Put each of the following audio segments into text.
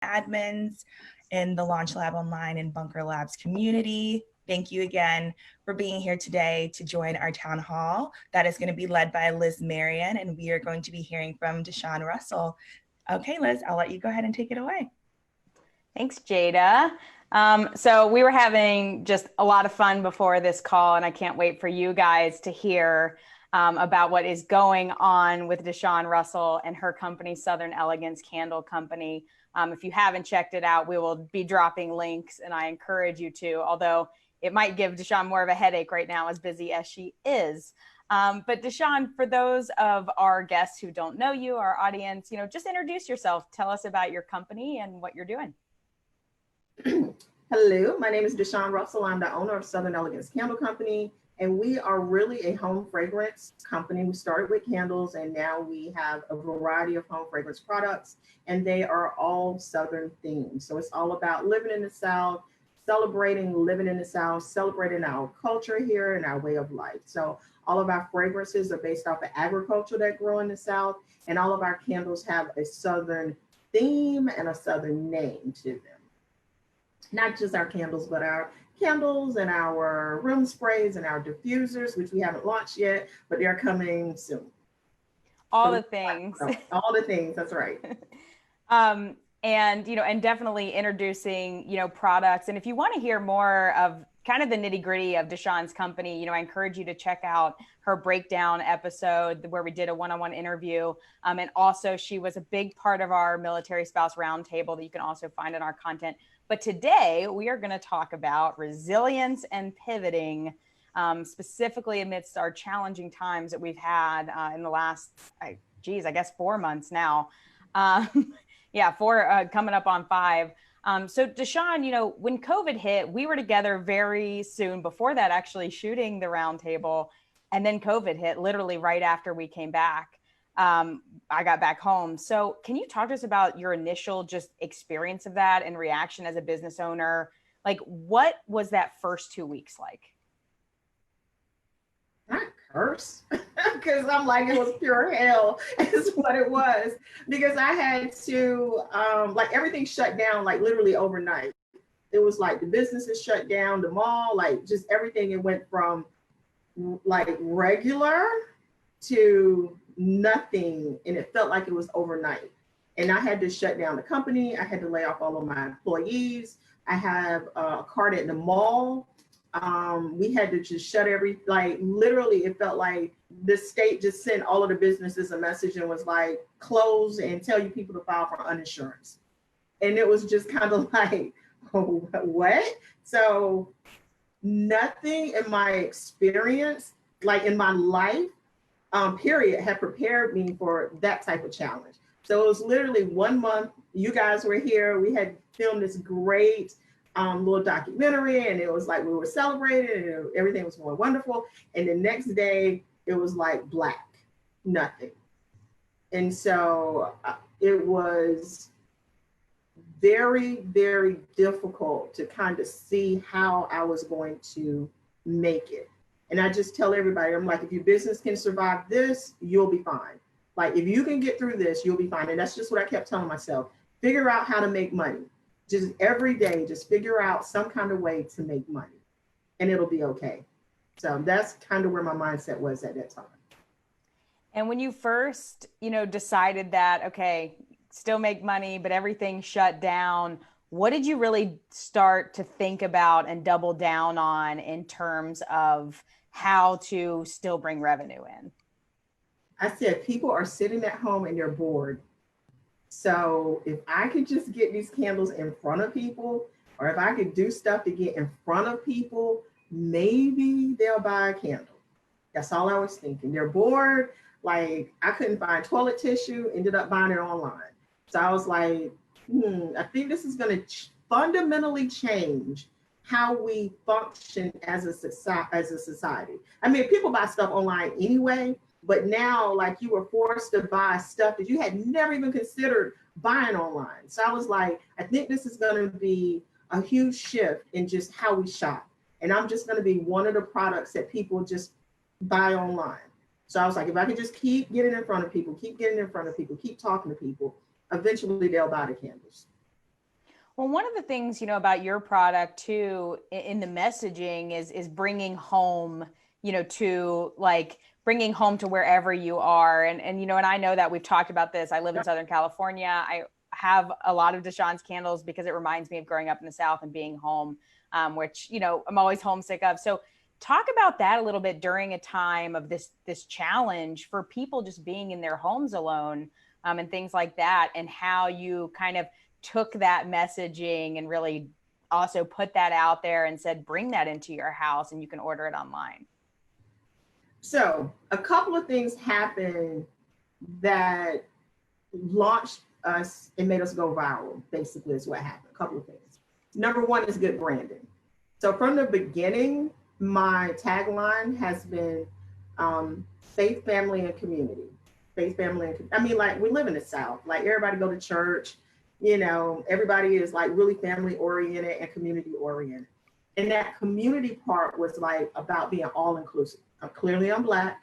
admins in the Launch Lab Online and Bunker Labs community. Thank you again for being here today to join our town hall that is going to be led by Liz Marion, and we are going to be hearing from Deshawn Russell. Okay, Liz, I'll let you go ahead and take it away. Thanks, Jada. So we were having just a lot of fun before this call, and I can't wait for you guys to hear about what is going on with Deshawn Russell and her company, Southern Elegance Candle Company. If you haven't checked it out, we will be dropping links, and I encourage you to, although it might give Deshawn more of a headache right now, as busy as she is. But Deshawn, for those of our guests who don't know you, our audience, just introduce yourself. Tell us about your company and what you're doing. Hello, my name is Deshawn Russell. I'm the owner of Southern Elegance Candle Company, and we are really a home fragrance company. We started with candles, and now we have a variety of home fragrance products, and they are all Southern themed. So it's all about living in the South, celebrating living in the South, celebrating our culture here and our way of life. So all of our fragrances are based off of agriculture that grow in the South, and all of our candles have a Southern theme and a Southern name to them. Not just our candles, but our candles and our room sprays and our diffusers, which we haven't launched yet, but they're coming soon. All the things. All the things, that's right. And definitely introducing, products. And if you want to hear more of kind of the nitty gritty of Deshawn's company, I encourage you to check out her breakdown episode where we did a one-on-one interview. And also she was a big part of our military spouse roundtable that you can also find in our content. But today we are going to talk about resilience and pivoting, specifically amidst our challenging times that we've had in the last, I guess 4 months now. Four coming up on 5. So Deshawn, when COVID hit, we were together very soon before that, actually shooting the roundtable, and then COVID hit literally right after we came back. I got back home. So can you talk to us about your initial just experience of that and reaction as a business owner? Like, what was that first 2 weeks like? Not curse, because I'm like, it was pure hell is what it was, because I had to, everything shut down, like literally overnight. It was like the businesses shut down, the mall, like just everything. It went from like regular to nothing, and it felt like it was overnight. And I had to shut down the company. I had to lay off all of my employees. I have a cart at the mall. We had to just shut literally it felt like the state just sent all of the businesses a message and was like, close and tell you people to file for uninsurance. And it was just kind of like, oh, what? So nothing in my experience, like in my life, period, had prepared me for that type of challenge. So it was literally 1 month. You guys were here. We had filmed this great little documentary, and it was like we were celebrating and everything was going wonderful. And the next day it was like black, nothing. And so it was very, very difficult to kind of see how I was going to make it. And I just tell everybody, I'm like, if your business can survive this, you'll be fine. Like, if you can get through this, you'll be fine. And that's just what I kept telling myself. Figure out how to make money. Just every day, just figure out some kind of way to make money, and it'll be okay. So that's kind of where my mindset was at that time. And when you first, decided that, okay, still make money, but everything shut down, what did you really start to think about and double down on in terms of how to still bring revenue in? I said, people are sitting at home and they're bored. So if I could just get these candles in front of people, or if I could do stuff to get in front of people, maybe they'll buy a candle. That's all I was thinking. They're bored. Like, I couldn't find toilet tissue, ended up buying it online. So I was like, I think this is going to fundamentally change how we function as a society. I mean, people buy stuff online anyway, but now, like, you were forced to buy stuff that you had never even considered buying online. So I was like, I think this is going to be a huge shift in just how we shop. And I'm just going to be one of the products that people just buy online. So I was like, if I could just keep getting in front of people, keep getting in front of people, keep talking to people, eventually they'll buy the candles. Well, one of the things, about your product too, in the messaging is bringing home, to like bringing home to wherever you are. And I know that we've talked about this. I live in Southern California. I have a lot of Deshawn's candles because it reminds me of growing up in the South and being home, which, I'm always homesick of. So talk about that a little bit during a time of this challenge for people just being in their homes alone, and things like that, and how you kind of took that messaging and really also put that out there and said, bring that into your house and you can order it online. So a couple of things happened that launched us and made us go viral, basically is what happened. A couple of things. Number one is good branding. So from the beginning, my tagline has been faith, family, and community. Faith, family, and like we live in the South, like everybody go to church, everybody is like really family oriented and community oriented. And that community part was like about being all inclusive. Clearly I'm Black.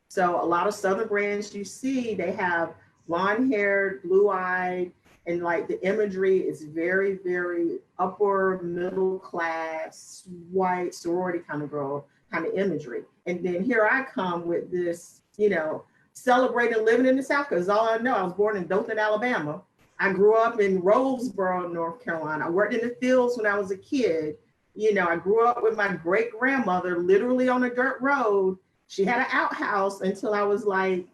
So a lot of Southern brands you see, they have blonde haired, blue eyed, and like the imagery is very, very upper middle class, white sorority kind of girl kind of imagery. And then here I come with this, celebrating living in the South, because all I know, I was born in Dothan, Alabama. I grew up in Roseboro, North Carolina. I worked in the fields when I was a kid. I grew up with my great grandmother literally on a dirt road. She had an outhouse until I was like,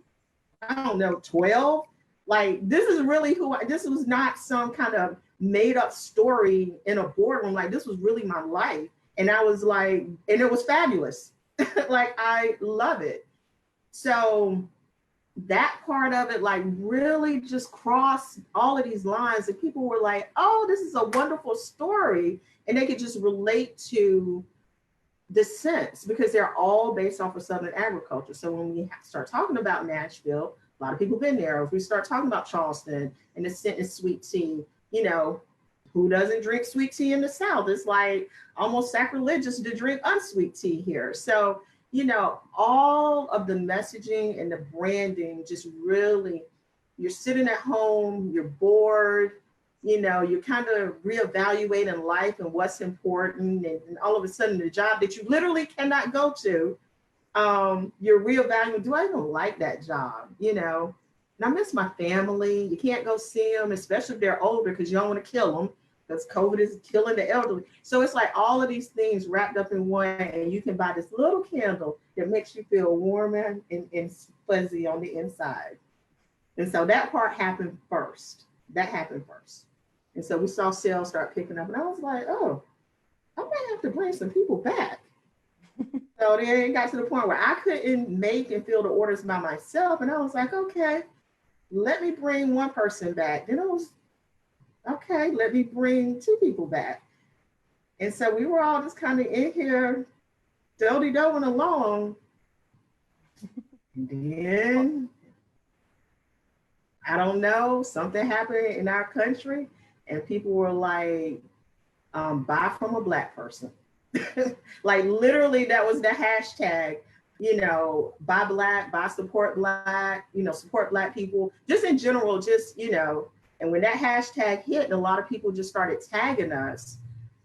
I don't know, 12. Like, this is really this was not some kind of made up story in a boardroom. Like, this was really my life. And I was like, and it was fabulous. Like, I love it. So that part of it, like, really just crossed all of these lines, and people were like, oh, this is a wonderful story. And they could just relate to the sense, because they're all based off of Southern agriculture. So when we start talking about Nashville, a lot of people been there. If we start talking about Charleston and the scent is sweet tea, who doesn't drink sweet tea in the South? It's like almost sacrilegious to drink unsweet tea here. So, all of the messaging and the branding just really, you're sitting at home, you're bored, you're kind of reevaluating life and what's important. And all of a sudden, the job that you literally cannot go to, you're reevaluating, do I even like that job? And I miss my family. You can't go see them, especially if they're older, because you don't want to kill them, because COVID is killing the elderly. So it's like all of these things wrapped up in one, and you can buy this little candle that makes you feel warm and fuzzy on the inside. And so that part happened first. And so we saw sales start picking up, and I was like, oh, I might have to bring some people back. So then it got to the point where I couldn't make and fill the orders by myself. And I was like, okay, let me bring one person back. Then I was, okay, let me bring two people back. And so we were all just kind of in here, do-de-doing along. And then, I don't know, something happened in our country, and people were like, buy from a Black person. Like, literally, that was the hashtag, buy Black, buy support Black, support Black people, just in general, and when that hashtag hit and a lot of people just started tagging us,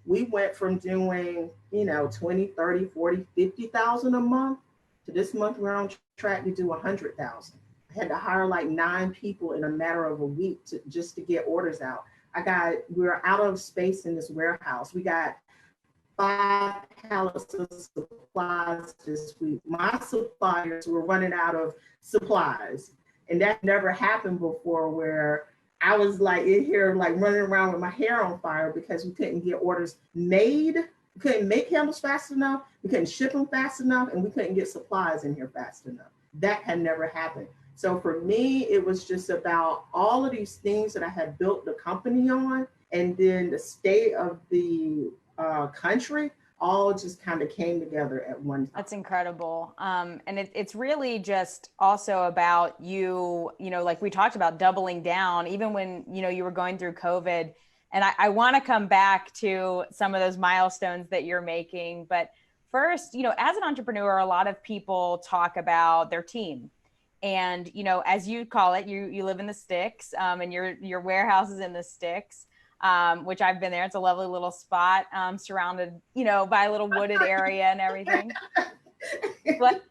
we went from doing, 20, 30, 40, 50,000 a month to this month we're on track to do 100,000. I had to hire like 9 people in a matter of a week just to get orders out. We're out of space in this warehouse. We got 5 pallets of supplies this week. My suppliers were running out of supplies. And that never happened before, where I was like in here, like running around with my hair on fire because we couldn't get orders made. We couldn't make candles fast enough. We couldn't ship them fast enough, and we couldn't get supplies in here fast enough. That had never happened. So for me, it was just about all of these things that I had built the company on, and then the state of the country all just kind of came together at one time. That's incredible. And it's really just also about you, like we talked about, doubling down, even when, you were going through COVID. And I want to come back to some of those milestones that you're making. But first, as an entrepreneur, a lot of people talk about their team. And, as you call it, you live in the sticks, and your warehouse is in the sticks. which I've been there. It's a lovely little spot, surrounded, by a little wooded area and everything. But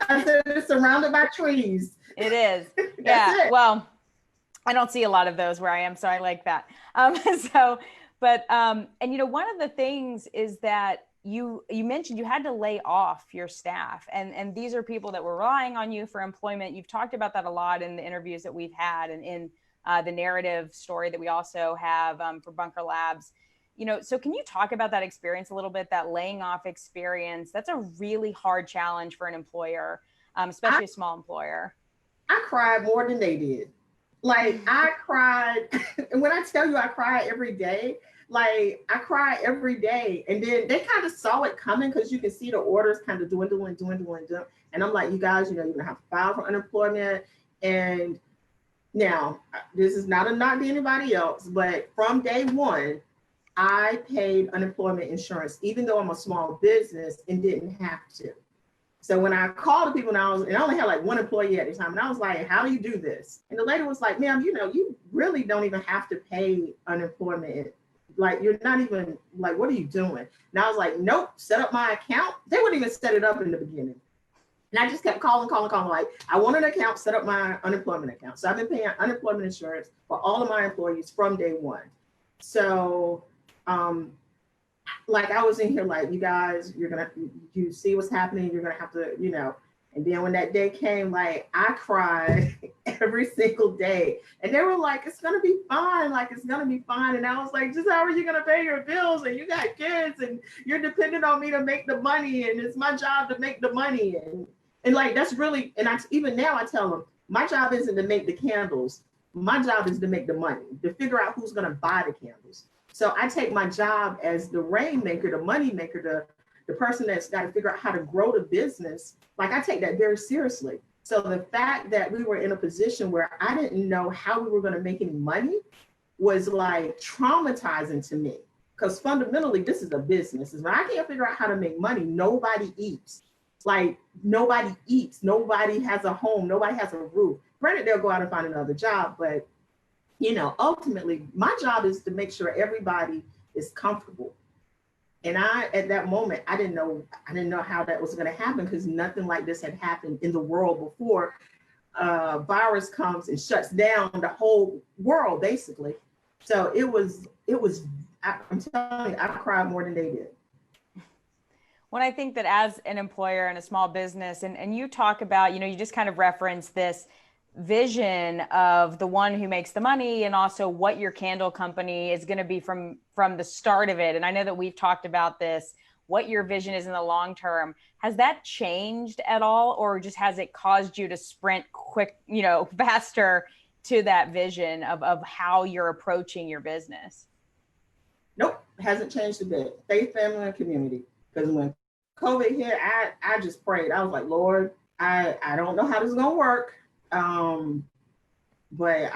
I said it's surrounded by trees. it is. That's Yeah. it. Well, I don't see a lot of those where I am, so I like that. One of the things is that you mentioned you had to lay off your staff, and these are people that were relying on you for employment. You've talked about that a lot in the interviews that we've had, and in the narrative story that we also have for Bunker Labs. So can you talk about that experience a little bit, that laying off experience? That's a really hard challenge for an employer, especially a small employer. I cried more than they did. Like I cried, and when I tell you I cry every day, like I cry every day. And then they kind of saw it coming because you can see the orders kind of dwindling. And I'm like, you guys, you're gonna have to file for unemployment. And now this is not a knock to anybody else, but from day one, I paid unemployment insurance, even though I'm a small business and didn't have to. So when I called the people, and I only had like one employee at the time, and I was like, how do you do this? And the lady was like, ma'am, you really don't even have to pay unemployment. Like, you're not even, like, what are you doing? And I was like, nope, set up my account. They wouldn't even set it up in the beginning. And I just kept calling, like, I want an account, set up my unemployment account. So I've been paying unemployment insurance for all of my employees from day one. So, like I was in here like, you guys, you see what's happening, you're gonna have to, and then when that day came, like I cried every single day. And they were like, it's gonna be fine, And I was like, just how are you gonna pay your bills? And you got kids and you're dependent on me to make the money, and it's my job to make the money. And like that's really, and even now I tell them, my job isn't to make the candles. My job is to make the money, to figure out who's gonna buy the candles. So I take my job as the rainmaker, the money maker, the person that's got to figure out how to grow the business. Like I take that very seriously. So the fact that we were in a position where I didn't know how we were going to make any money was like traumatizing to me. Because fundamentally, this is a business. When I can't figure out how to make money, nobody eats. Like nobody eats. Nobody has a home. Nobody has a roof. Granted, they'll go out and find another job, but ultimately, my job is to make sure everybody is comfortable. And at that moment, I didn't know how that was going to happen because nothing like this had happened in the world before. Virus comes and shuts down the whole world, basically. So I'm telling you, I cried more than they did. When I think that as an employer and a small business, and you talk about, you just kind of reference this vision of the one who makes the money and also what your candle company is going to be from the start of it. And I know that we've talked about this, what your vision is in the long term. Has that changed at all, or just has it caused you to sprint quick, faster to that vision of how you're approaching your business? Nope, hasn't changed a bit. Faith, family, and community. Because when COVID hit, I just prayed. I was like, Lord, I don't know how this is going to work. But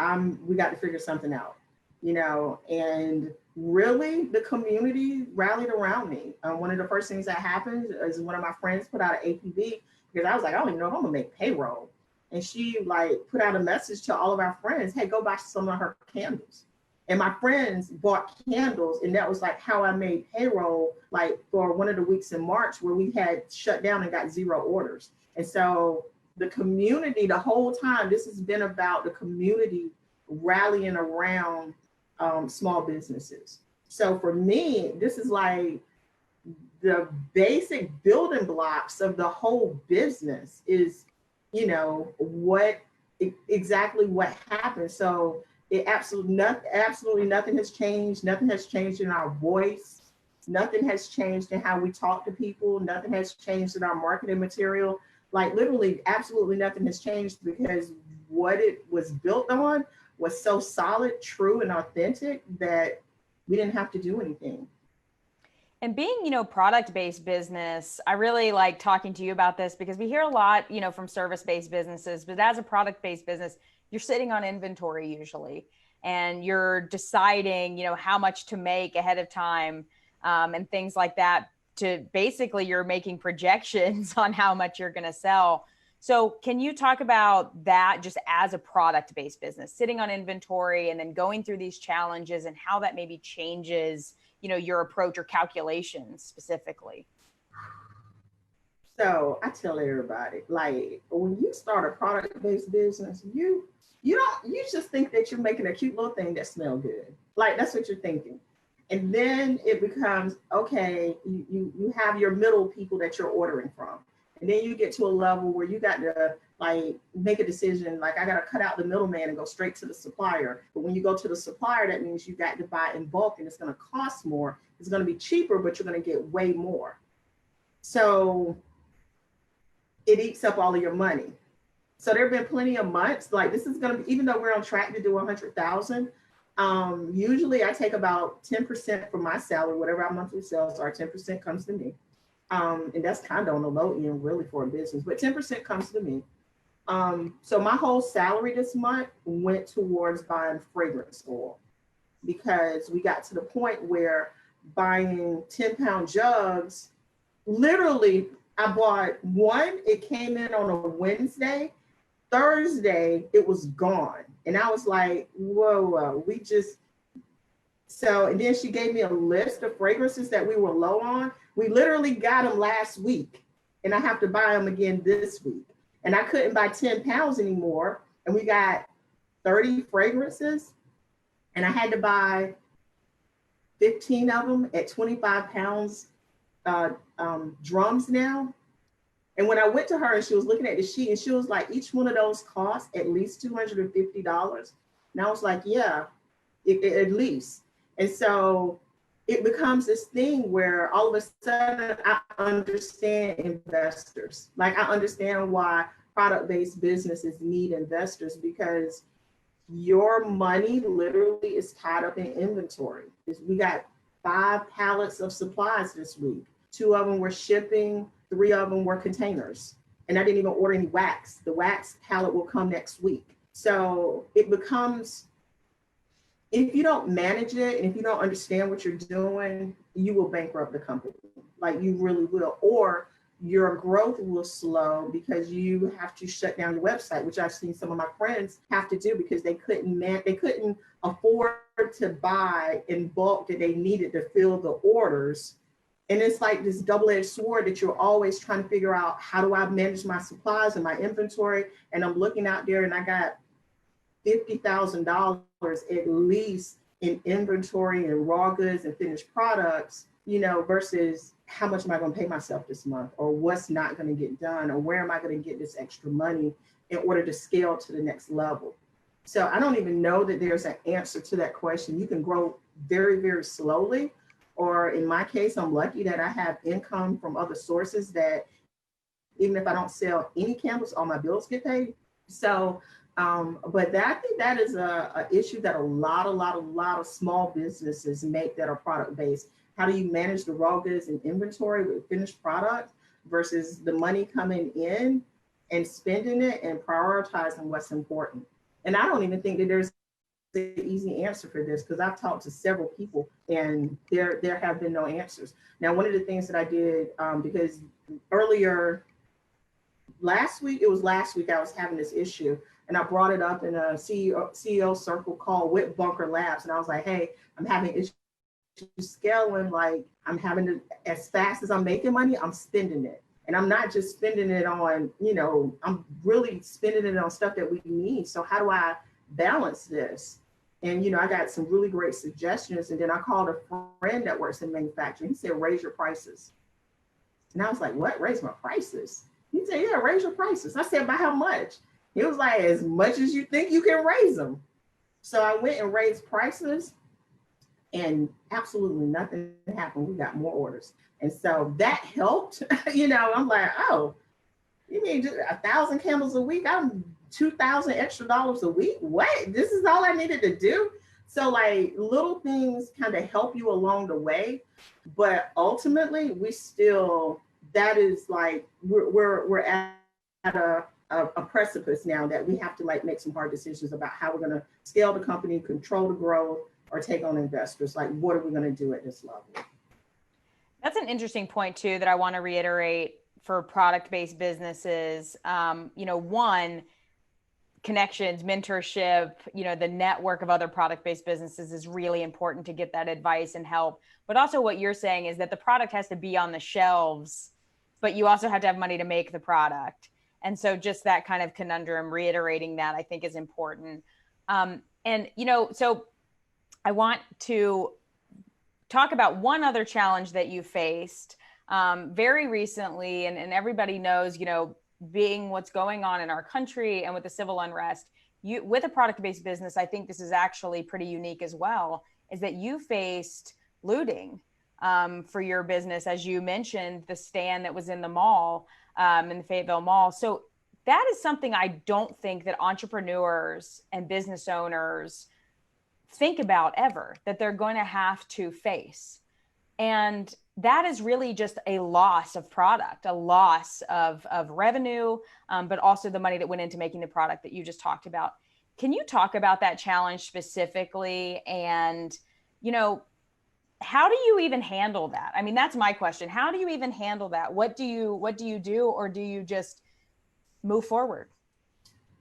we got to figure something out, and really the community rallied around me. One of the first things that happened is one of my friends put out an APB because I was like, I don't even know if I'm gonna make payroll. And she like put out a message to all of our friends, hey, go buy some of her candles. And my friends bought candles, and that was like how I made payroll, like for one of the weeks in March where we had shut down and got 0 orders. And so the community, the whole time, this has been about the community rallying around small businesses. So for me, this is like the basic building blocks of the whole business is, exactly what happened. So absolutely nothing has changed. Nothing has changed in our voice. Nothing has changed in how we talk to people. Nothing has changed in our marketing material. Like literally, absolutely nothing has changed because what it was built on was so solid, true, and authentic that we didn't have to do anything. And being, product-based business, I really like talking to you about this because we hear a lot, from service-based businesses, but as a product-based business, you're sitting on inventory usually, and you're deciding, how much to make ahead of time, and things like that. To basically, you're making projections on how much you're going to sell. So can you talk about that just as a product-based business, sitting on inventory and then going through these challenges and how that maybe changes, your approach or calculations specifically? So I tell everybody, like when you start a product-based business, you just think that you're making a cute little thing that smells good. Like that's what you're thinking. And then it becomes, okay, you have your middle people that you're ordering from. And then you get to a level where you got to like make a decision, like I got to cut out the middleman and go straight to the supplier. But when you go to the supplier, that means you got to buy in bulk and it's going to cost more. It's going to be cheaper, but you're going to get way more. So it eats up all of your money. So there have been plenty of months, like this is going to be, even though we're on track to do 100,000, usually I take about 10% from my salary, whatever our monthly sales are, 10% comes to me. And that's kind of on the low end really for a business, but 10% comes to me. So my whole salary this month went towards buying fragrance oil because we got to the point where buying 10-pound jugs, literally I bought one, it came in on a Wednesday. Thursday, it was gone. And I was like, whoa, and then she gave me a list of fragrances that we were low on. We literally got them last week and I have to buy them again this week. And I couldn't buy 10 pounds anymore. And we got 30 fragrances and I had to buy 15 of them at 25 pounds drums now. And when I went to her and she was looking at the sheet and she was like, each one of those costs at least $250. And I was like, yeah, at least. And so it becomes this thing where all of a sudden I understand investors. Like I understand why product-based businesses need investors because your money literally is tied up in inventory. We got 5 pallets of supplies this week. 2 of them were shipping, 3 of them were containers. And I didn't even order any wax. The wax pallet will come next week. So it becomes, if you don't manage it and if you don't understand what you're doing, you will bankrupt the company. Like you really will. Or your growth will slow because you have to shut down your website, which I've seen some of my friends have to do because they couldn't afford to buy in bulk that they needed to fill the orders. And it's like this double-edged sword that you're always trying to figure out, how do I manage my supplies and my inventory? And I'm looking out there and I got $50,000 at least in inventory and raw goods and finished products, versus how much am I going to pay myself this month, or what's not going to get done, or where am I going to get this extra money in order to scale to the next level? So I don't even know that there's an answer to that question. You can grow very, very slowly. Or in my case, I'm lucky that I have income from other sources that even if I don't sell any candles, all my bills get paid. So, but I think that is a issue that a lot of small businesses make that are product-based. How do you manage the raw goods and inventory with finished product versus the money coming in and spending it and prioritizing what's important? And I don't even think that there's the easy answer for this because I've talked to several people and there have been no answers. Now, one of the things that I did, because earlier last week I was having this issue and I brought it up in a CEO circle call with Bunker Labs. And I was like, hey, I'm having issues scaling. Like I'm having to, as fast as I'm making money, I'm spending it. And I'm not just spending it on, I'm really spending it on stuff that we need. So how do I balance this? And, I got some really great suggestions. And then I called a friend that works in manufacturing. He said, raise your prices. And I was like, what? Raise my prices? He said, yeah, raise your prices. I said, by how much? He was like, as much as you think you can raise them. So I went and raised prices and absolutely nothing happened. We got more orders. And so that helped. I'm like, oh, you mean just 1,000 candles a week? I'm $2,000 extra dollars a week. What? This is all I needed to do? So like little things kind of help you along the way, but ultimately that is like we're at a precipice now that we have to like make some hard decisions about how we're going to scale the company, control the growth, or take on investors. Like what are we going to do at this level? That's an interesting point too that I want to reiterate. for product-based businesses, one, connections, mentorship, the network of other product-based businesses is really important to get that advice and help. But also what you're saying is that the product has to be on the shelves, but you also have to have money to make the product. And so just that kind of conundrum, reiterating that, I think is important. So I want to talk about one other challenge that you faced very recently, and everybody knows, being what's going on in our country and with the civil unrest, with a product-based business, I think this is actually pretty unique as well, is that you faced looting for your business, as you mentioned, the stand that was in the mall, in the Fayetteville Mall. So that is something I don't think that entrepreneurs and business owners think about ever, that they're going to have to face. And that is really just a loss of product, a loss of revenue, but also the money that went into making the product that you just talked about. Can you talk about that challenge specifically? And, how do you even handle that? I mean, that's my question. How do you even handle that? What do you do, or do you just move forward?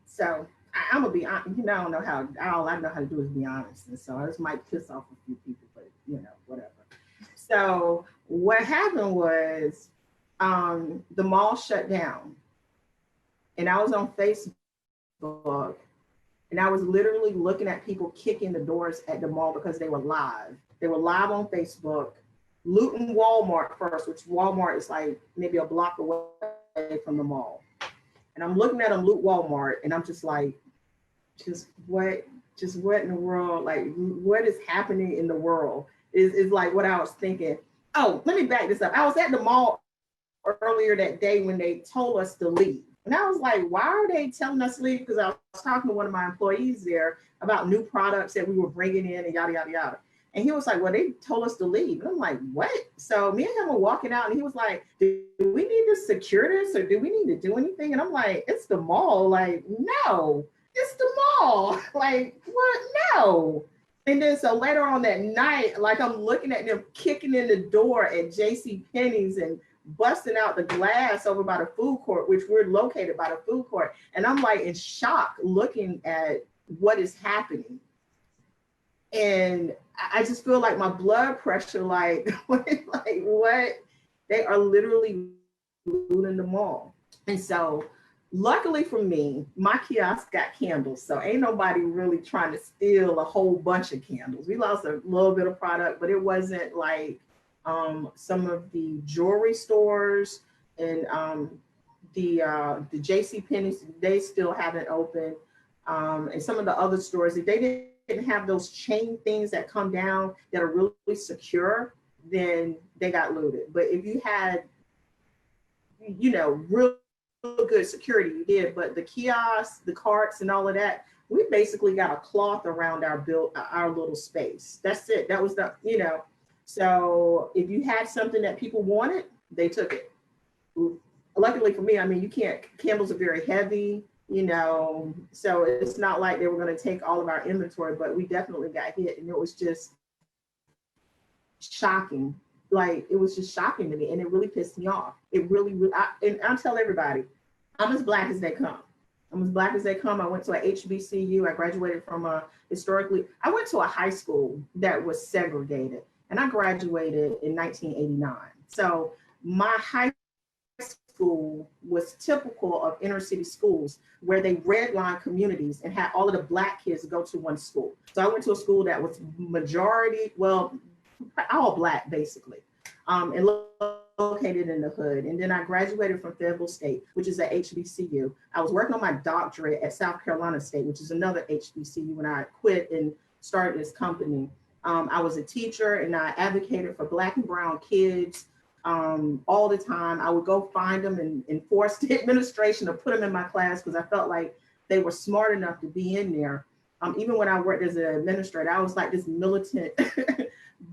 So I'm gonna be honest. I don't know how. All I know how to do is be honest, and so this might piss off a few people, but whatever. So what happened was the mall shut down, and I was on Facebook, and I was literally looking at people kicking the doors at the mall because they were live. They were live on Facebook, looting Walmart first, which Walmart is like maybe a block away from the mall. And I'm looking at them loot Walmart, and I'm just like, what in the world? Like, what is happening in the world? Is like what I was thinking. Oh, let me back this up. I was at the mall earlier that day when they told us to leave. And I was like, why are they telling us to leave? Because I was talking to one of my employees there about new products that we were bringing in and yada, yada, yada. And he was like, well, they told us to leave. And I'm like, what? So me and him were walking out, and he was like, do we need to secure this, or do we need to do anything? And I'm like, it's the mall. Like, no, it's the mall. Like, what? No. And then so later on that night, like I'm looking at them kicking in the door at J.C. Penney's and busting out the glass over by the food court, which we're located by the food court. And I'm like in shock looking at what is happening. And I just feel like my blood pressure, like what? They are literally looting the mall. And so luckily for me, my kiosk got candles. So ain't nobody really trying to steal a whole bunch of candles. We lost a little bit of product, but it wasn't like some of the jewelry stores and the J.C. Penney's, they still haven't opened. And some of the other stores, if they didn't have those chain things that come down that are really secure, then they got looted. But if you had, real good security, you did. But the kiosks, the carts, and all of that, we basically got a cloth around our little space. That's it. That was the, So if you had something that people wanted, they took it. Luckily for me, I mean, candles are very heavy, so it's not like they were going to take all of our inventory, but we definitely got hit, and it was just shocking. Like, it was just shocking to me, and it really pissed me off. It really, and I'll tell everybody, I'm as Black as they come. I'm as Black as they come. I went to a HBCU. I graduated from I went to a high school that was segregated, and I graduated in 1989. So my high school was typical of inner city schools where they redlined communities and had all of the Black kids go to one school. So I went to a school that was majority, all Black basically, and located in the hood. And then I graduated from Fayetteville State, which is at HBCU. I was working on my doctorate at South Carolina State, which is another HBCU, when I quit and started this company. I was a teacher, and I advocated for Black and brown kids all the time. I would go find them and force the administration to put them in my class because I felt like they were smart enough to be in there. Even when I worked as an administrator, I was like this militant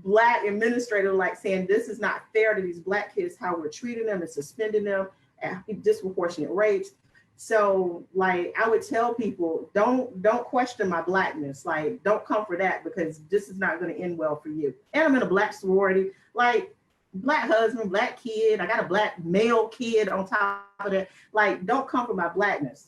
Black administrator, like saying, this is not fair to these Black kids, how we're treating them and suspending them at disproportionate rates. So like, I would tell people, don't question my Blackness. Like, don't come for that, because this is not going to end well for you. And I'm in a Black sorority. Like, black husband, black kid. I got a black male kid on top of that. Like, don't come from my blackness.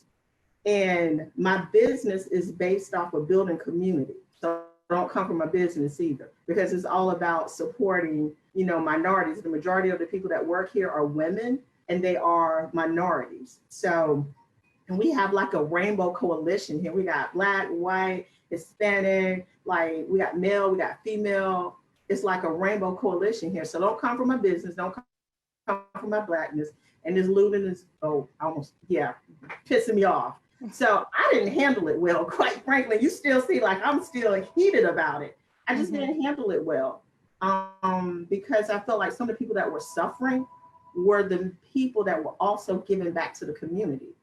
And my business is based off of building community. So don't come from my business either, because it's all about supporting, minorities. The majority of the people that work here are women, and they are minorities. So, and we have like a rainbow coalition here. We got black, white, Hispanic, like we got male, we got female. It's like a rainbow coalition here. So don't come from my business. Don't come from my blackness. And this looting is, pissing me off. So I didn't handle it well, quite frankly. You still see like I'm still heated about it. I just didn't handle it well, because I felt like some of the people that were suffering were the people that were also giving back to the community.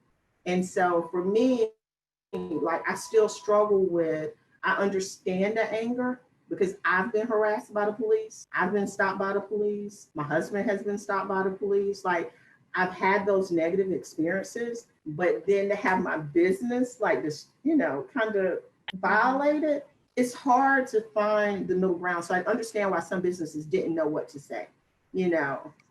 And so for me, like I still struggle with, I understand the anger because I've been harassed by the police. I've been stopped by the police. My husband has been stopped by the police. Like I've had those negative experiences, but then to have my business like this, kind of violated, it's hard to find the middle ground. So I understand why some businesses didn't know what to say,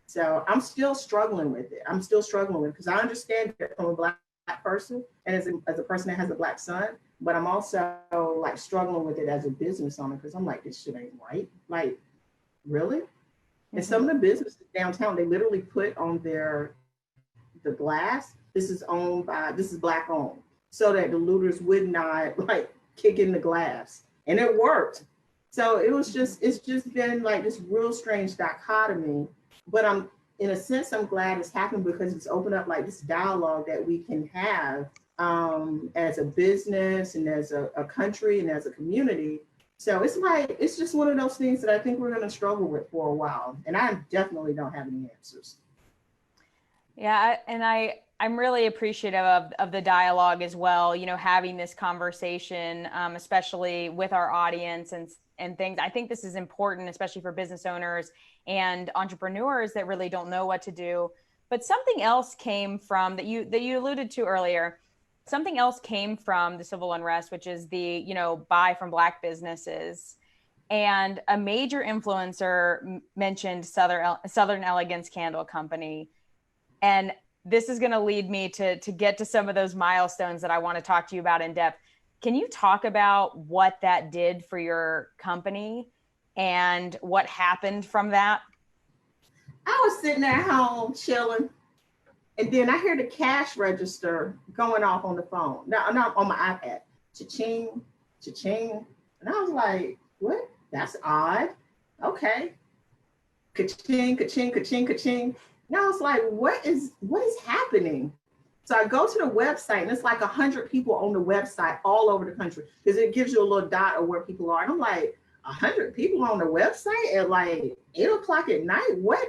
So I'm still struggling with it. Because I understand it from a black person and as a person that has a black son, but I'm also like struggling with it as a business owner because I'm like, this shit ain't right. Like, really? And some of the businesses downtown, they literally put on the glass, this is black owned, so that the looters would not like kick in the glass. And it worked. So it's just been like this real strange dichotomy. But in a sense, I'm glad it's happened because it's opened up like this dialogue that we can have as a business and as a country and as a community. So it's just one of those things that I think we're going to struggle with for a while. And I definitely don't have any answers. Yeah, and I'm really appreciative of the dialogue as well, having this conversation, especially with our audience and things. I think this is important, especially for business owners and entrepreneurs that really don't know what to do. But something else came from that you alluded to earlier. Something else came from the civil unrest, which is the, buy from Black businesses. And a major influencer mentioned Southern Elegance Candle Company. And this is going to lead me to get to some of those milestones that I want to talk to you about in depth. Can you talk about what that did for your company and what happened from that? I was sitting at home chilling, and then I hear the cash register going off on the phone. Now, not on my iPad. Cha-ching, cha-ching. And I was like, what? That's odd. Okay. Ka-ching, ka-ching, ka-ching, ka-ching. And I was like, what is happening? So I go to the website, and it's like 100 people on the website all over the country because it gives you a little dot of where people are. And I'm like, 100 people on the website at like 8:00 at night? What?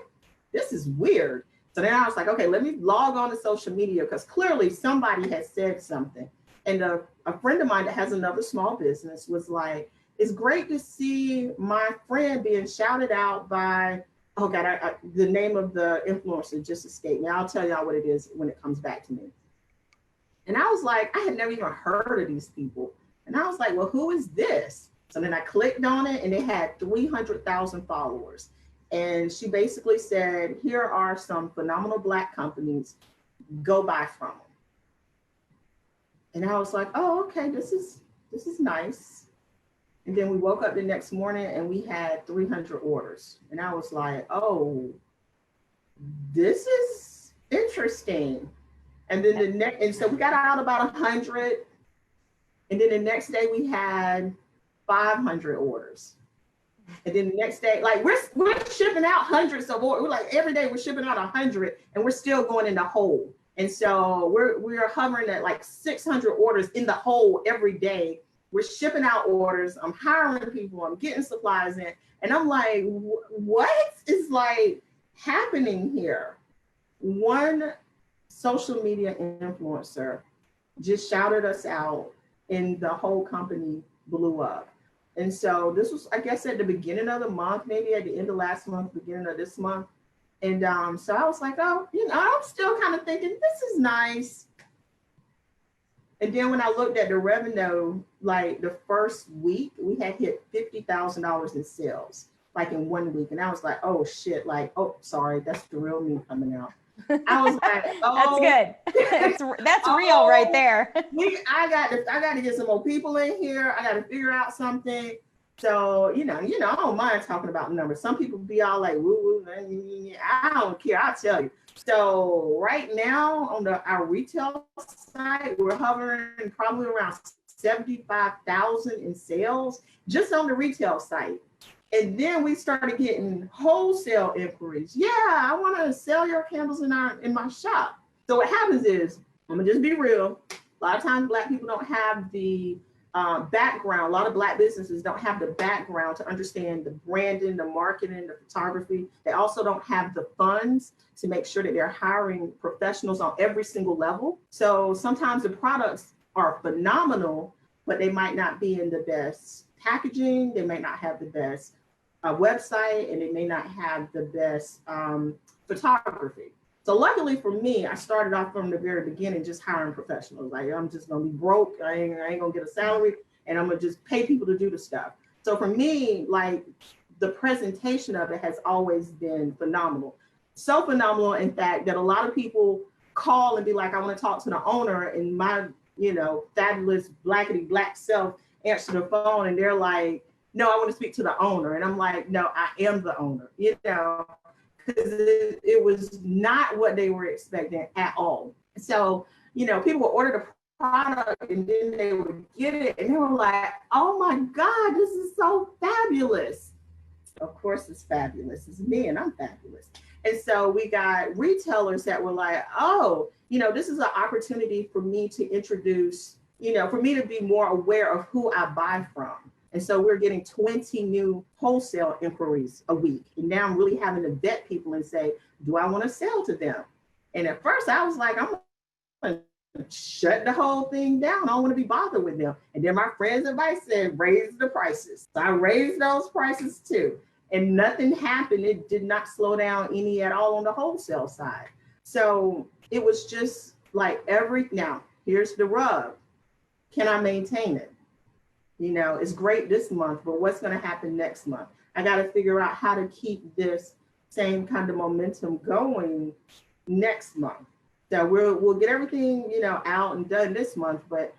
This is weird. So then I was like, okay, let me log on to social media because clearly somebody has said something. And a friend of mine that has another small business was like, it's great to see my friend being shouted out by, oh God, the name of the influencer just escaped me. I'll tell y'all what it is when it comes back to me. And I was like, I had never even heard of these people. And I was like, well, who is this? So then I clicked on it and it had 300,000 followers. And she basically said, here are some phenomenal Black companies, go buy from them. And I was like, oh, okay, this is nice. And then we woke up the next morning and we had 300 orders. And I was like, oh, this is interesting. And then and so we got out about 100. And then the next day we had 500 orders. And then the next day, like we're shipping out hundreds of orders. We're like every day we're shipping out 100 and we're still going in the hole. And so we're hovering at like 600 orders in the hole every day. We're shipping out orders. I'm hiring people. I'm getting supplies in. And I'm like, what is like happening here? One social media influencer just shouted us out and the whole company blew up. And so this was, I guess, at the beginning of the month, maybe at the end of last month, beginning of this month. And so I was like, oh, I'm still kind of thinking, this is nice. And then when I looked at the revenue, like the first week, we had hit $50,000 in sales. like in 1 week. And I was like, oh shit, like, oh, sorry, that's the real me coming out. I was like, oh, that's good. That's real right there. I got to get some more people in here. I got to figure out something. So, I don't mind talking about numbers. Some people be all like, woo, woo, I don't care. I'll tell you. So right now on our retail site, we're hovering probably around 75,000 in sales just on the retail site. And then we started getting wholesale inquiries. Yeah, I want to sell your candles in my shop. So what happens is, I'm gonna just be real. A lot of times Black people don't have the background. A lot of Black businesses don't have the background to understand the branding, the marketing, the photography. They also don't have the funds to make sure that they're hiring professionals on every single level. So sometimes the products are phenomenal, but they might not be in the best packaging. They may not have the best website, and they may not have the best photography. So luckily for me, I started off from the very beginning just hiring professionals. Like, I'm just gonna be broke. I ain't gonna get a salary, and I'm gonna just pay people to do the stuff. So for me, like, the presentation of it has always been phenomenal. So phenomenal, in fact, that a lot of people call and be like, I want to talk to the owner, and my, fabulous blackity black self answer the phone, and they're like, no, I want to speak to the owner. And I'm like, no, I am the owner, because it was not what they were expecting at all. So, people would order the product and then they would get it and they were like, oh my God, this is so fabulous. Of course it's fabulous. It's me and I'm fabulous. And so we got retailers that were like, oh, this is an opportunity for me to introduce, for me to be more aware of who I buy from. And so we're getting 20 new wholesale inquiries a week. And now I'm really having to vet people and say, do I want to sell to them? And at first I was like, I'm going to shut the whole thing down. I don't want to be bothered with them. And then my friend's advice said, raise the prices. So I raised those prices too. And nothing happened. It did not slow down any at all on the wholesale side. So it was just like now, here's the rub. Can I maintain it? It's great this month, but what's going to happen next month? I got to figure out how to keep this same kind of momentum going next month. So we'll get everything, out and done this month, but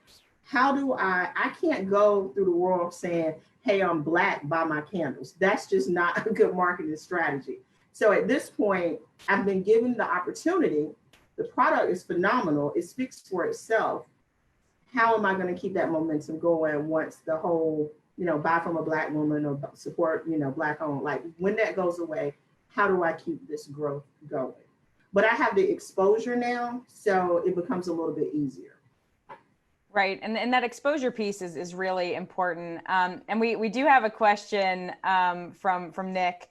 how do I can't go through the world saying, hey, I'm Black, buy my candles. That's just not a good marketing strategy. So at this point, I've been given the opportunity. The product is phenomenal. It speaks for itself. How am I going to keep that momentum going once the whole, buy from a Black woman or support, Black owned, like when that goes away, how do I keep this growth going? But I have the exposure now, so it becomes a little bit easier. Right. And that exposure piece is really important. And we do have a question from Nick.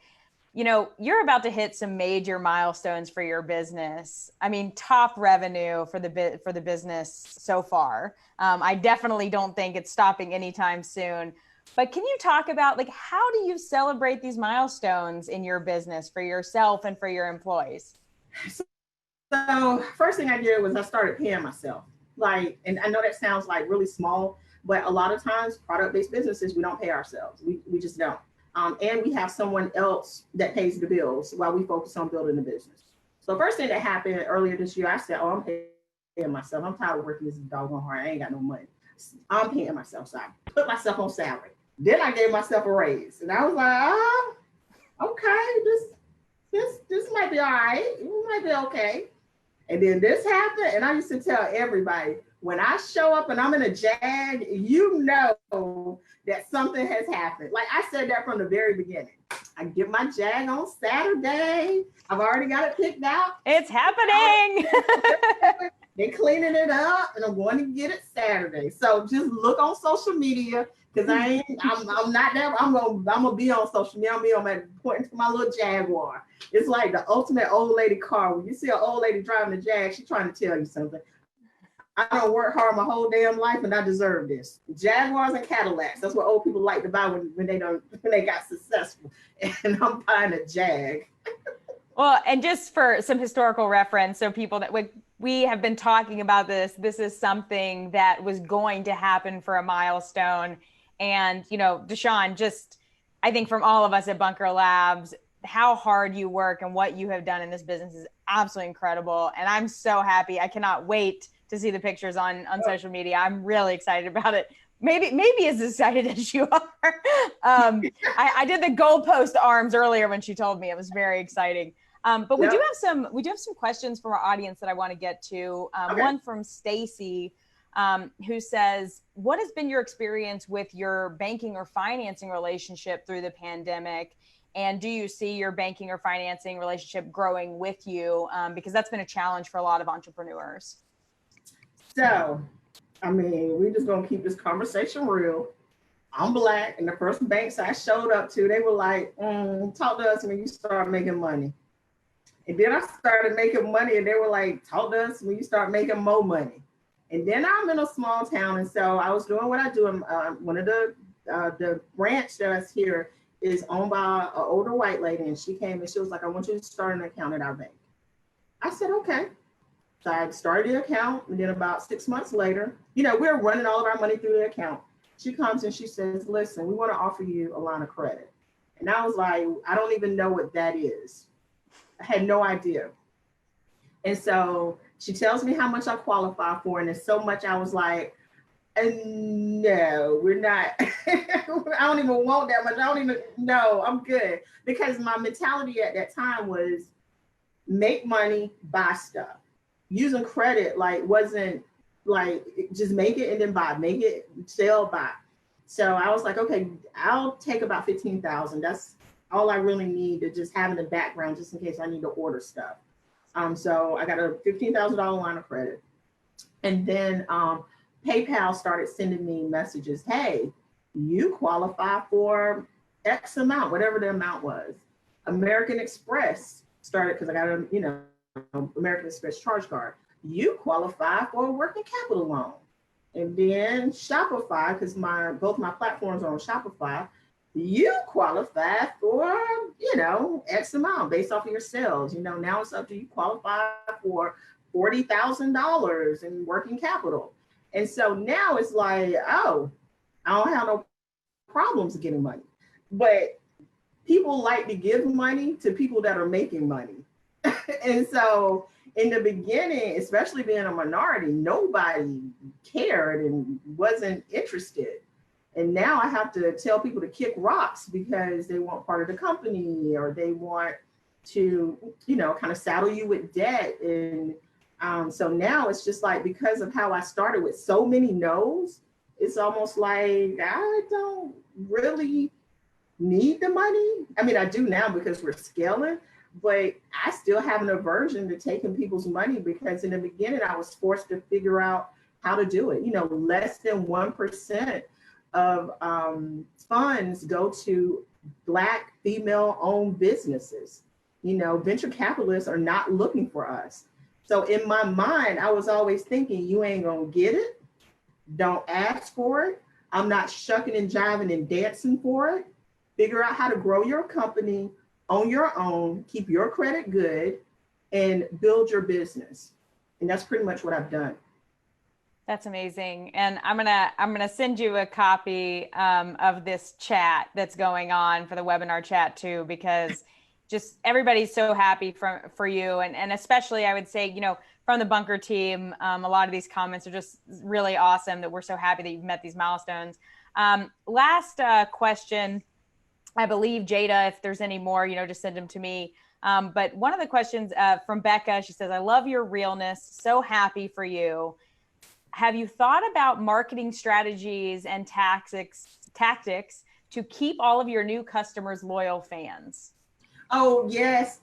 You're about to hit some major milestones for your business. I mean, top revenue for the business so far. I definitely don't think it's stopping anytime soon. But can you talk about, like, how do you celebrate these milestones in your business for yourself and for your employees? So first thing I did was I started paying myself. And I know that sounds like really small, but a lot of times product-based businesses, we don't pay ourselves. We just don't. And we have someone else that pays the bills while we focus on building the business. So first thing that happened earlier this year, I said, oh, I'm paying myself. I'm tired of working this doggone hard. I ain't got no money. I'm paying myself. So I put myself on salary. Then I gave myself a raise. And I was like, okay, this might be all right. It might be okay. And then this happened. And I used to tell everybody, when I show up and I'm in a Jag, that something has happened. Like I said that from the very beginning. I get my Jag on Saturday. I've already got it picked out. It's happening. They're cleaning it up, and I'm going to get it Saturday. So just look on social media, because I'm not there. I'm gonna be on social media. I'm gonna be on my pointing to my little Jaguar. It's like the ultimate old lady car. When you see an old lady driving a Jag, she's trying to tell you something. I don't work hard my whole damn life, and I deserve this. Jaguars and Cadillacs. That's what old people like to buy when they got successful. And I'm buying a Jag. Well, and just for some historical reference, so people that we have been talking about this is something that was going to happen for a milestone. And, Deshawn, I think from all of us at Bunker Labs, how hard you work and what you have done in this business is absolutely incredible. And I'm so happy. I cannot wait to see the pictures on social media. I'm really excited about it. Maybe as excited as you are. I did the goalpost arms earlier when she told me. It was very exciting. But we do have some questions from our audience that I want to get to. Okay. One from Stacy, who says, what has been your experience with your banking or financing relationship through the pandemic? And do you see your banking or financing relationship growing with you? Because that's been a challenge for a lot of entrepreneurs. So, I mean, we just gonna keep this conversation real. I'm Black, and the first banks I showed up to, they were like, talk to us when you start making money. And then I started making money, and they were like, talk to us when you start making more money. And then I'm in a small town, and so I was doing what I do. One of the branch that's here is owned by an older white lady, and she came and she was like, I want you to start an account at our bank. I said, okay. So I started the account, and then about 6 months later, we're running all of our money through the account. She comes and she says, listen, we want to offer you a line of credit. And I was like, I don't even know what that is. I had no idea. And so she tells me how much I qualify for, and it's so much I was like, no, we're not. I don't even want that much. No, I'm good. Because my mentality at that time was make money, buy stuff. Using credit wasn't just make it and then buy, make it, sell, buy. So I was like, okay, I'll take about 15,000. That's all I really need to just have in the background, just in case I need to order stuff. So I got a $15,000 line of credit. And then PayPal started sending me messages. Hey, you qualify for X amount, whatever the amount was. American Express started, because I got a, American Express charge card. You qualify for a working capital loan. And then Shopify, because both my platforms are on Shopify, you qualify for, X amount based off of your sales. Now it's up to you qualify for $40,000 in working capital. And so now it's like, oh, I don't have no problems getting money. But people like to give money to people that are making money. And so in the beginning, especially being a minority, nobody cared and wasn't interested. And now I have to tell people to kick rocks because they want part of the company, or they want to, kind of saddle you with debt. And so now it's just like, because of how I started with so many no's, it's almost like I don't really need the money. I mean, I do now because we're scaling, but I still have an aversion to taking people's money, because in the beginning I was forced to figure out how to do it. Less than 1% of funds go to Black female-owned businesses. Venture capitalists are not looking for us. So in my mind, I was always thinking, you ain't gonna get it. Don't ask for it. I'm not shucking and jiving and dancing for it. Figure out how to grow your company on your own, keep your credit good, and build your business. And that's pretty much what I've done. That's amazing. And I'm gonna send you a copy of this chat that's going on for the webinar chat too, because just everybody's so happy for you. And especially I would say, from the Bunker team, a lot of these comments are just really awesome, that we're so happy that you've met these milestones. Last question, I believe, Jada, if there's any more, just send them to me. But one of the questions from Becca, she says, I love your realness. So happy for you. Have you thought about marketing strategies and tactics to keep all of your new customers loyal fans? Oh, yes.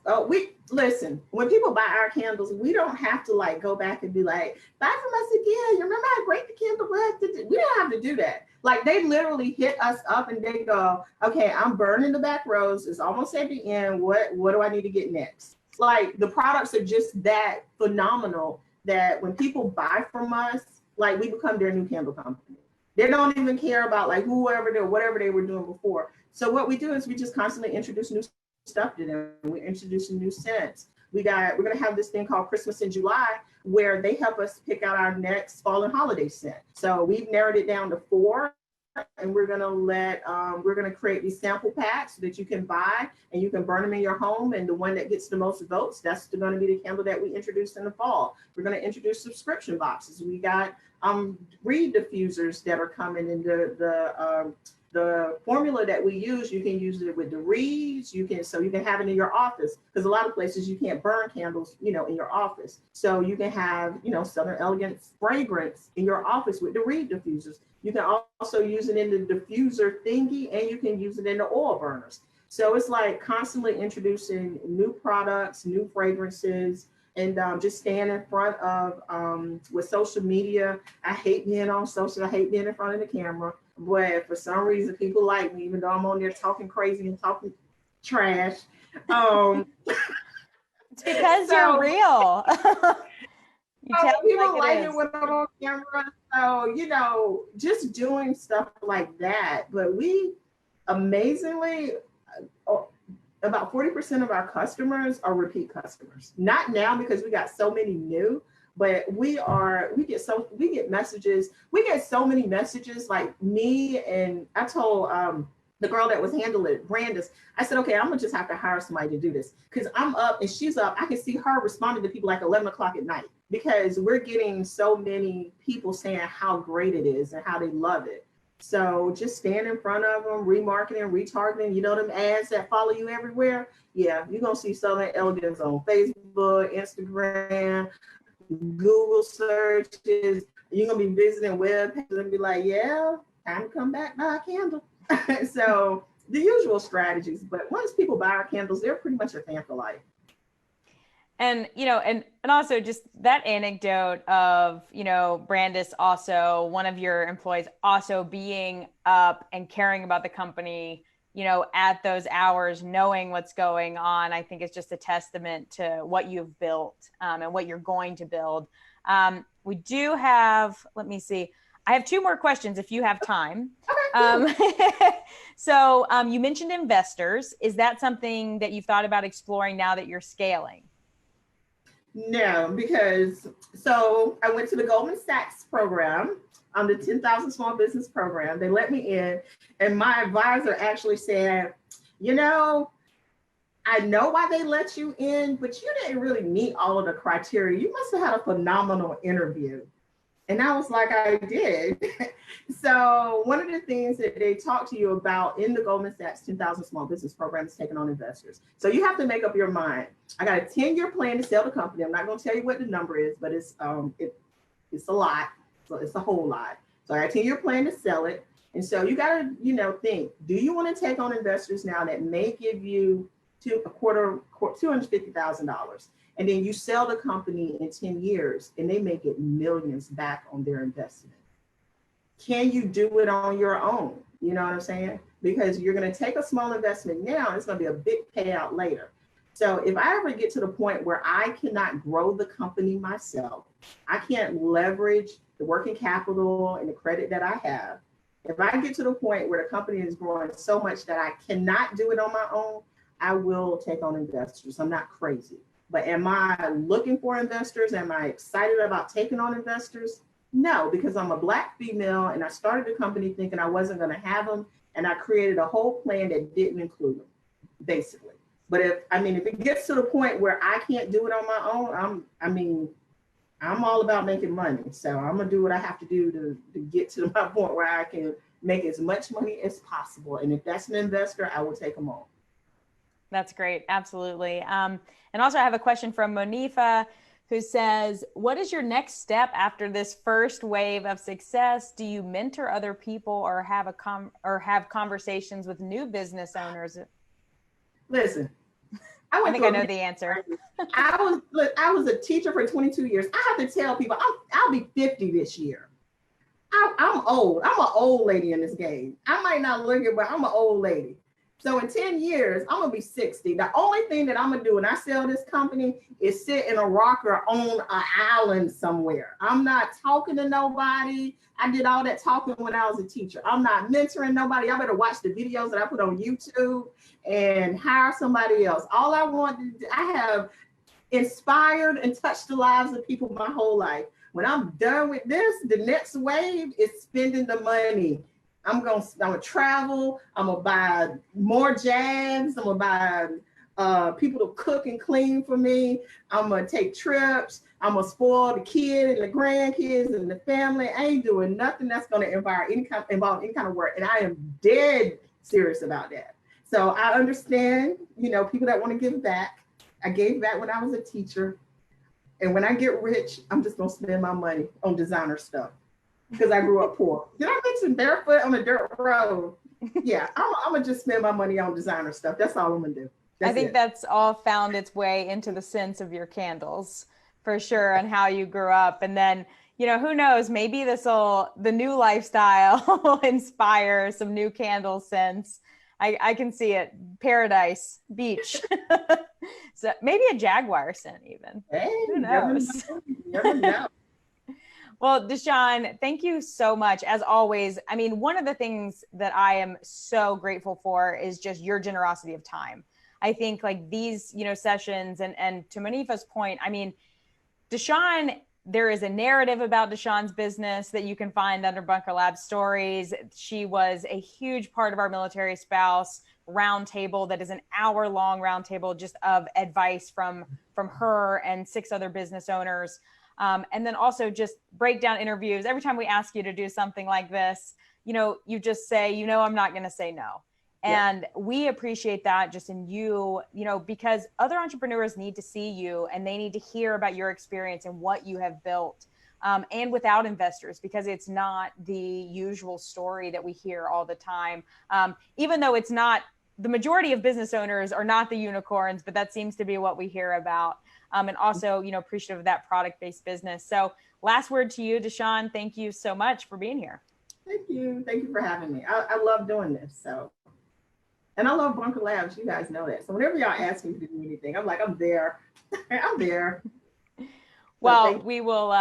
Listen, when people buy our candles, we don't have to go back and be like, buy from us again. You remember how great the candle was? We don't have to do that. They literally hit us up and they go, okay, I'm burning the back rows. It's almost at the end. What do I need to get next? The products are just that phenomenal that when people buy from us, we become their new candle company. They don't even care about whatever they were doing before. So what we do is we just constantly introduce new stuff to them. We're introducing new scents. We're going to have this thing called Christmas in July, where they help us pick out our next fall and holiday scent. So we've narrowed it down to 4. and we're gonna create these sample packs that you can buy and you can burn them in your home. And the one that gets the most votes, that's going to be the candle that we introduced in the fall. We're going to introduce subscription boxes. We got reed diffusers that are coming in the formula that we use. You can use it with the reeds. You can have it in your office, because a lot of places you can't burn candles, in your office. So you can have, Southern Elegance fragrance in your office with the reed diffusers. You can also use it in the diffuser thingy, and you can use it in the oil burners. So it's like constantly introducing new products, new fragrances, and just staying in front of with social media. I hate being on social. I hate being in front of the camera. But for some reason, people like me, even though I'm on there talking crazy and talking trash. It's because you're real. You tell people like it it when I'm on camera. So, just doing stuff like that. But we, amazingly, about 40% of our customers are repeat customers. Not now, because we got so many new, but we get so many messages. Like me, and I told the girl that was handling it, Brandis, I said, okay, I'm gonna just have to hire somebody to do this, because I'm up and she's up. I can see her responding to people like 11 o'clock at night, because we're getting so many people saying how great it is and how they love it. So just stand in front of them, remarketing, retargeting, them ads that follow you everywhere. Yeah, you're going to see Southern Elegance on Facebook, Instagram, Google searches. You're going to be visiting web pages and be like, yeah, time to come back, buy a candle. So the usual strategies. But once people buy our candles, they're pretty much a fan for life. And, and also just that anecdote of, Brandis, also one of your employees, also being up and caring about the company, at those hours, knowing what's going on, I think is just a testament to what you've built and what you're going to build. We do have, let me see, I have two more questions if you have time. So you mentioned investors. Is that something that you've thought about exploring now that you're scaling? No, because I went to the Goldman Sachs program, the 10,000 Small Business Program. They let me in, and my advisor actually said, I know why they let you in, but you didn't really meet all of the criteria. You must have had a phenomenal interview. And I was like, I did. So one of the things that they talk to you about in the Goldman Sachs 10,000 Small Business Program is taking on investors. So you have to make up your mind. I got a 10-year plan to sell the company. I'm not going to tell you what the number is, but it's a lot. So it's a whole lot. So I got a 10-year plan to sell it. And so you got to, think, do you want to take on investors now that may give you $250,000? And then you sell the company in 10 years and they may get millions back on their investment. Can you do it on your own? You know what I'm saying? Because you're going to take a small investment now, and it's going to be a big payout later. So if I ever get to the point where I cannot grow the company myself, I can't leverage the working capital and the credit that I have. If I get to the point where the company is growing so much that I cannot do it on my own, I will take on investors. I'm not crazy. But am I looking for investors? Am I excited about taking on investors? No, because I'm a Black female and I started the company thinking I wasn't going to have them. And I created a whole plan that didn't include them, basically. But if it gets to the point where I can't do it on my own, I'm all about making money. So I'm going to do what I have to do to get to my point where I can make as much money as possible. And if that's an investor, I will take them on. That's great. Absolutely. And also I have a question from Monifa, who says, what is your next step after this first wave of success? Do you mentor other people or have conversations with new business owners? Listen, I think I know the answer. I was a teacher for 22 years. I have to tell people I'll be 50 this year. I'm old. I'm an old lady in this game. I might not look it, but I'm an old lady. So in 10 years, I'm going to be 60. The only thing that I'm going to do when I sell this company is sit in a rocker on an island somewhere. I'm not talking to nobody. I did all that talking when I was a teacher. I'm not mentoring nobody. Y'all better watch the videos that I put on YouTube and hire somebody else. All I want to do, I have inspired and touched the lives of people my whole life. When I'm done with this, the next wave is spending the money. I'm gonna travel. I'm gonna buy more Jags. I'm gonna buy people to cook and clean for me. I'm gonna take trips. I'm gonna spoil the kid and the grandkids and the family. I ain't doing nothing that's gonna involve any kind of work. And I am dead serious about that. So I understand, people that want to give back. I gave back when I was a teacher. And when I get rich, I'm just gonna spend my money on designer stuff because I grew up poor. Did I mention barefoot on a dirt road? Yeah, I'm gonna just spend my money on designer stuff. That's all I'm gonna do. I think that's all found its way into the scents of your candles for sure, and how you grew up. And then, who knows, maybe the new lifestyle will inspire some new candle scents. I can see it. Paradise, beach. So maybe a Jaguar scent even. Hey, who knows? Never know. Well, Deshawn, thank you so much. As always, I mean, one of the things that I am so grateful for is just your generosity of time. I think like these, sessions and to Manifa's point, I mean, Deshawn, there is a narrative about Deshawn's business that you can find under Bunker Lab Stories. She was a huge part of our military spouse roundtable that is an hour-long roundtable just of advice from her and 6 other business owners. And then also just breakdown interviews. Every time we ask you to do something like this, you just say, I'm not going to say no. And we appreciate that just in you, because other entrepreneurs need to see you and they need to hear about your experience and what you have built, and without investors, because it's not the usual story that we hear all the time. Even though it's not, the majority of business owners are not the unicorns, but that seems to be what we hear about. And also, appreciative of that product-based business. So last word to you, Deshawn. Thank you so much for being here. Thank you. Thank you for having me. I love doing this. And I love Bunker Labs. You guys know that. So whenever y'all ask me to do anything, I'm like, I'm there. I'm there. Well, we will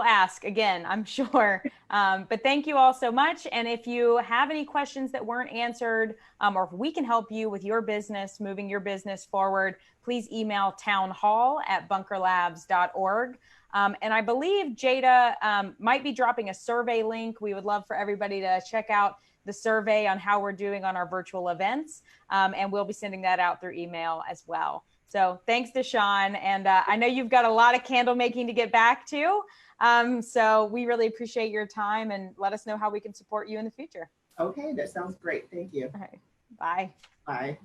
ask again, I'm sure. But thank you all so much. And if you have any questions that weren't answered, or if we can help you with your business, moving your business forward, please email townhall@bunkerlabs.org. And I believe Jada might be dropping a survey link. We would love for everybody to check out the survey on how we're doing on our virtual events. And we'll be sending that out through email as well. So thanks, Deshawn. And I know you've got a lot of candle making to get back to. So we really appreciate your time, and let us know how we can support you in the future. Okay, that sounds great. Thank you. All right. Bye. Bye.